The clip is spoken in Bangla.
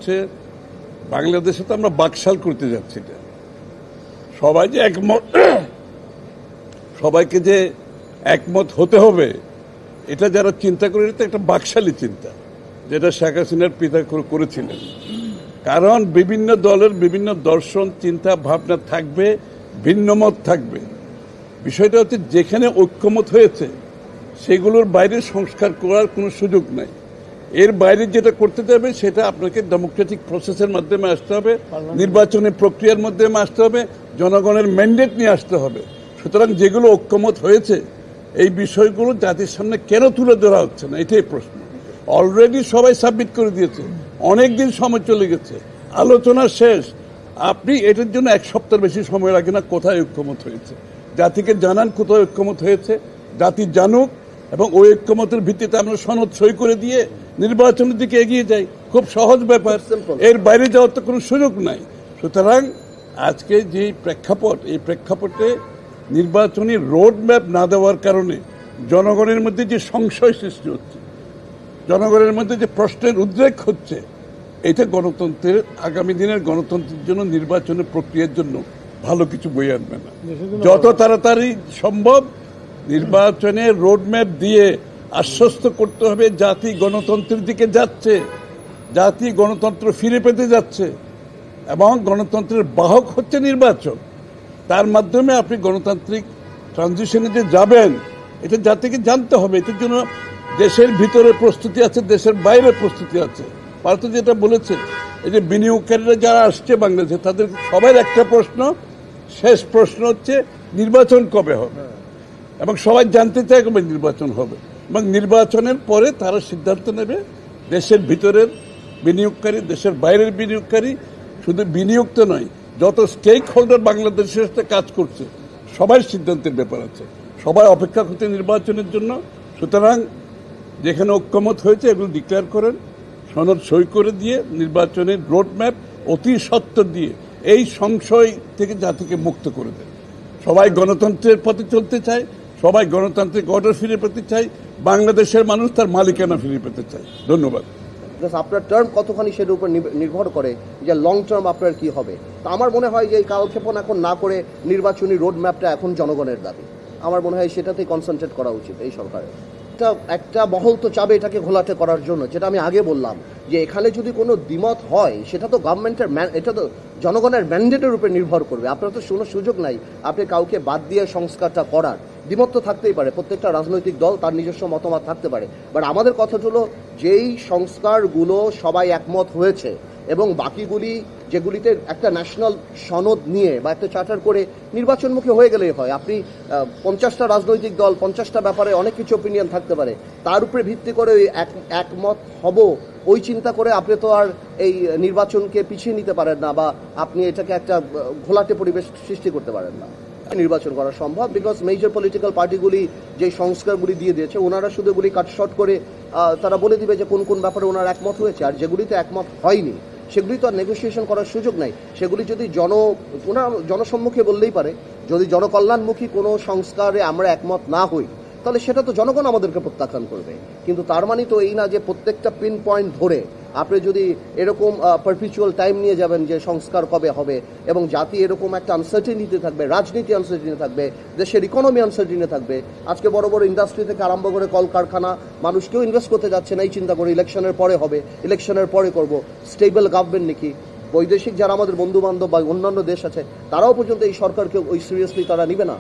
হচ্ছে বাংলাদেশে তো আমরা বাকশাল করতে যাচ্ছি না। সবাই যে একমত, সবাইকে যে একমত হতে হবে এটা যারা চিন্তা করে, এটা একটা বাকশালী চিন্তা, যেটা শেখ হাসিনার পিতা করেছিলেন। কারণ বিভিন্ন দলের বিভিন্ন দর্শন, চিন্তা ভাবনা থাকবে, ভিন্নমত থাকবে। বিষয়টা হচ্ছে যেখানে ঐক্যমত হয়েছে সেগুলোর বাইরে সংস্কার করার কোনো সুযোগ নাই। এর বাইরে যেটা করতে যাবে সেটা আপনাকে ডেমোক্রেটিক প্রসেসের মাধ্যমে আসতে হবে, নির্বাচনী প্রক্রিয়ার মাধ্যমে আসতে হবে, জনগণের ম্যান্ডেট নিয়ে আসতে হবে। সুতরাং যেগুলো ঐক্যমত হয়েছে এই বিষয়গুলো জাতির সামনে কেন তুলে ধরা হচ্ছে না, এটাই প্রশ্ন। অলরেডি সবাই সাবমিট করে দিয়েছে, অনেক দিন সময় চলে গেছে, আলোচনা শেষ। আপনি এটার জন্য এক সপ্তাহ বেশি সময় লাগে না কোথায় ঐক্যমত হয়েছে। জাতিকে জানান কোথায় ঐক্যমত হয়েছে, জাতি জানুক, এবং ওই ঐক্যমতের ভিত্তিতে আমরা সনদ সই করে দিয়ে নির্বাচনের দিকে এগিয়ে যাই। খুব সহজ ব্যাপার, এর বাইরে যাওয়ার তো কোনো সুযোগ নাই। সুতরাং আজকে যে প্রেক্ষাপট, এই প্রেক্ষাপটে নির্বাচনী রোড ম্যাপ না দেওয়ার কারণে জনগণের মধ্যে যে সংশয় সৃষ্টি হচ্ছে, জনগণের মধ্যে যে প্রশ্নের উদ্রেক হচ্ছে, এটা গণতন্ত্রের, আগামী দিনের গণতন্ত্রের জন্য, নির্বাচনের প্রক্রিয়ার জন্য ভালো কিছু বয়ে আনবে না। যত তাড়াতাড়ি সম্ভব নির্বাচনের রোডম্যাপ দিয়ে আশ্বস্ত করতে হবে জাতি গণতন্ত্রের দিকে যাচ্ছে, জাতি গণতন্ত্র ফিরে পেতে যাচ্ছে, এবং গণতন্ত্রের বাহক হচ্ছে নির্বাচন। তার মাধ্যমে আপনি গণতান্ত্রিক ট্রানজিশনে যে যাবেন এটা জাতিকে জানতে হবে। এটার জন্য দেশের ভিতরে প্রস্তুতি আছে, দেশের বাইরে প্রস্তুতি আছে। ভারত যেটা বলেছে, এই যে বিনিয়োগকারীরা যারা আসছে বাংলাদেশে, তাদের সবার একটা প্রশ্ন, শেষ প্রশ্ন হচ্ছে নির্বাচন কবে হবে, এবং সবাই জানতে চায় কবে নির্বাচন হবে, এবং নির্বাচনের পরে তারা সিদ্ধান্ত নেবে। দেশের ভিতরের বিনিয়োগকারী, দেশের বাইরের বিনিয়োগকারী, শুধু বিনিয়োগ তো নয়, যত স্টেক হোল্ডার বাংলাদেশের সাথে কাজ করছে সবাই সিদ্ধান্তের ব্যাপার আছে, সবাই অপেক্ষা করছে নির্বাচনের জন্য। সুতরাং যেখানে ঐক্যমত হয়েছে এগুলো ডিক্লেয়ার করেন, সনদ সই করে দিয়ে নির্বাচনের রোডম্যাপ অতি সত্বর দিয়ে এই সংশয় থেকে জাতিকে মুক্ত করে দেন। সবাই গণতন্ত্রের পথে চলতে চায়, সবাই গণতান্ত্রিক অর্ডার ফিরে পেতে চায়, বাংলাদেশের মানুষ তার মালিকানা ফিরে পেতে চায়। ধন্যবাদ। আপনার টার্ম কতখানি সেটার উপর নির্ভর করে যে লং টার্ম আপনার কি হবে। তা আমার মনে হয় যে এই কালক্ষেপণ এখন না করে নির্বাচনী রোড ম্যাপটা এখন জনগণের দাবি। আমার মনে হয় সেটাতেই কনসেন্ট্রেট করা উচিত এই সরকারের। একটা মহল তো চাবে এটাকে ঘোলাটে করার জন্য, যেটা আমি আগে বললাম যে এখানে যদি কোনো দ্বিমত হয় সেটা তো গভর্নমেন্টের, এটা তো জনগণের ম্যান্ডেটের উপর নির্ভর করবে। আপনার তো কোনো সুযোগ নাই আপনি কাউকে বাদ দিয়ে সংস্কারটা করার। দ্বিমত তো থাকতেই পারে, প্রত্যেকটা রাজনৈতিক দল তার নিজস্ব মতামত থাকতে পারে, বাট আমাদের কথা হলো যেই সংস্কারগুলো সবাই একমত হয়েছে এবং বাকিগুলি যেগুলিতে একটা ন্যাশনাল সনদ নিয়ে বা একটা চার্টার করে নির্বাচনমুখী হয়ে গেলেই হয়। আপনি 50টা রাজনৈতিক দল 50টা ব্যাপারে অনেক কিছু অপিনিয়ন থাকতে পারে, তার উপরে ভিত্তি করে একমত হব ওই চিন্তা করে আপনি তো আর এই নির্বাচনকে পিছিয়ে নিতে পারেন না, বা আপনি এটাকে একটা ঘোলাটে পরিবেশ সৃষ্টি করতে পারেন না। নির্বাচন করা সম্ভব, বিকজ মেজর পলিটিক্যাল পার্টিগুলি যে সংস্কারগুলি দিয়ে দিয়েছে ওনারা শুধু এগুলি কাটশট করে তারা বলে দিবে যে কোন কোন ব্যাপারে ওনারা একমত হয়েছে, আর যেগুলিতে একমত হয়নি সেগুলি তো আর নেগোসিয়েশন করার সুযোগ নাই। সেগুলি যদি জনসম্মুখে বললেই পারে, যদি জনকল্যাণমুখী কোনো সংস্কারে আমরা একমত না হই তাহলে সেটা তো জনগণ আমাদেরকে প্রত্যাখ্যান করবে। কিন্তু তার মানে তো এই না যে প্রত্যেকটা পিন পয়েন্ট ধরে আপনি যদি এরকম পারপিচুয়াল টাইম নিয়ে যাবেন যে সংস্কার কবে হবে, এবং জাতি এরকম একটা আনসার্টেনিটি থাকবে, রাজনীতি আনসার্টেনিটি থাকবে, দেশের ইকোনমি আনসার্টেনিটি থাকবে। আজকে বড় বড় ইন্ডাস্ট্রি থেকে আরম্ভ করে কলকারখানা, মানুষ কেউ ইনভেস্ট করতে যাচ্ছে না এই চিন্তা করে ইলেকশনের পরে হবে, ইলেকশনের পরে করব, স্টেবল গভর্নমেন্ট নাকি। বৈদেশিক যারা আমাদের বন্ধু বান্ধব বা অন্যান্য দেশ আছে তারাও পর্যন্ত এই সরকারকে ওই সিরিয়াসলি তারা নিবে না।